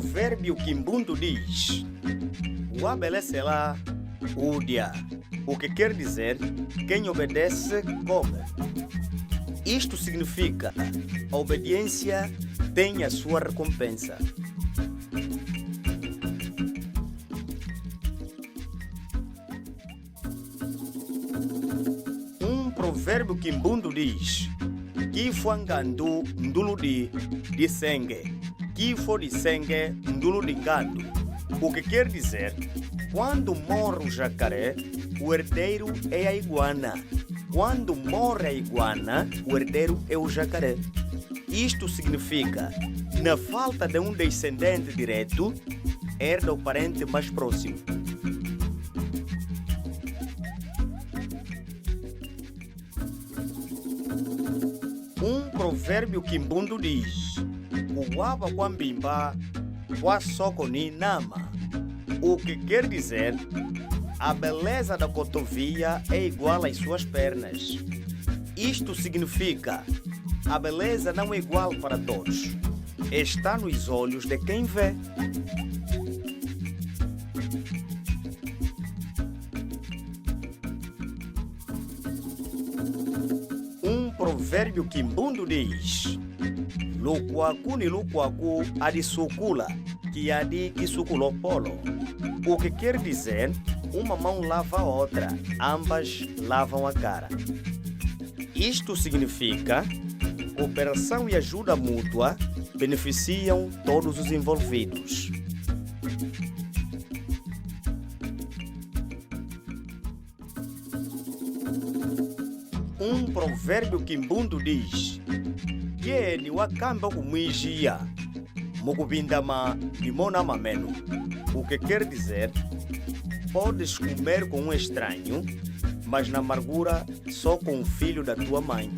provérbio quimbundo diz: o abelecerá o dia, o que quer dizer quem obedece come. Isto significa a obediência tem a sua recompensa. Um provérbio quimbundo diz: Kifo angandu nduludi de sangue, kifo de sangue ndulo de gando. O que quer dizer, quando morre o jacaré, o herdeiro é a iguana. Quando morre a iguana, o herdeiro é o jacaré. Isto significa, na falta de um descendente direto, herda o parente mais próximo. Um provérbio quimbundo diz: o waba kwambimba wa soko ni nama. O que quer dizer, a beleza da cotovia é igual às suas pernas. Isto significa, a beleza não é igual para todos. Está nos olhos de quem vê. Um provérbio quimbundo diz: Lukuaku ni lukuaku adisukula, que adi kisukulopolo. O que quer dizer, uma mão lava a outra, ambas lavam a cara. Isto significa, cooperação e ajuda mútua beneficiam todos os envolvidos. Um provérbio quimbundo diz: Yeni wakamba kumwijia, mukubindama limona mameno. O que quer dizer, podes comer com um estranho, mas na amargura só com o filho da tua mãe.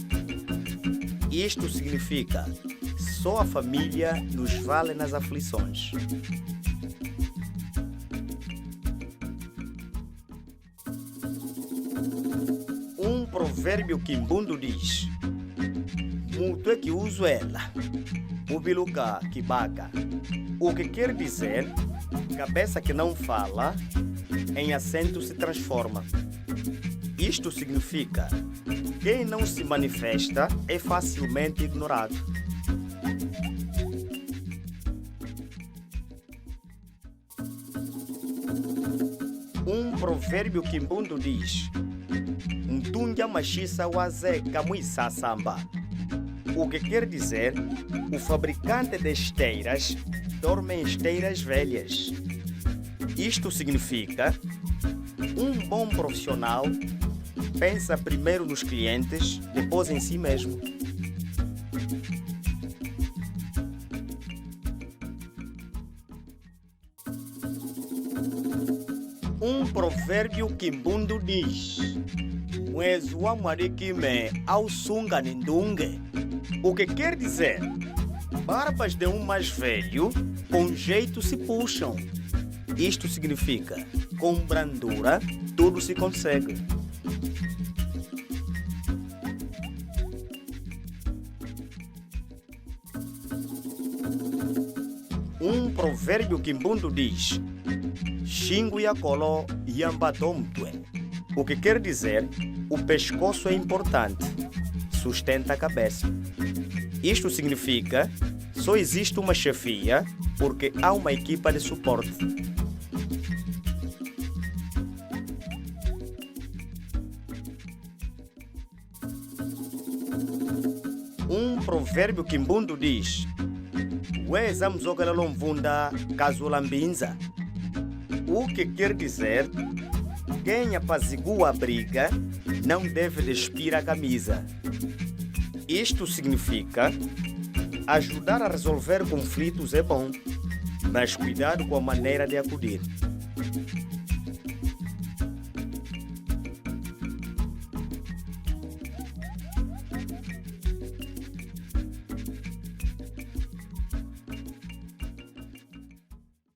Isto significa, só a família nos vale nas aflições. Um provérbio quimbundo diz: Muito é que uso ela, o biluca que baga. O que quer dizer, cabeça que não fala, em assento se transforma. Isto significa, quem não se manifesta é facilmente ignorado. Um provérbio quimbundo diz: Ntunja machisa waze kamuisa samba. O que quer dizer, o fabricante de esteiras dorme em esteiras velhas. Isto significa, um bom profissional pensa primeiro nos clientes, depois em si mesmo. Um provérbio quimbundo diz: Mwezi wa mwarikime au sunga nindunge. O que quer dizer, barbas de um mais velho com jeito se puxam. Isto significa, com brandura tudo se consegue. Um provérbio quimbundo diz: Xingu yakolo yambatomtwe. O que quer dizer, o pescoço é importante, sustenta a cabeça. Isto significa, só existe uma chefia porque há uma equipa de suporte. Um provérbio quimbundo diz: Weza mzokela lomvunda kazulambinza. O que quer dizer, quem apazigua a briga não deve despir a camisa. Isto significa, ajudar a resolver conflitos é bom, mas cuidado com a maneira de acudir.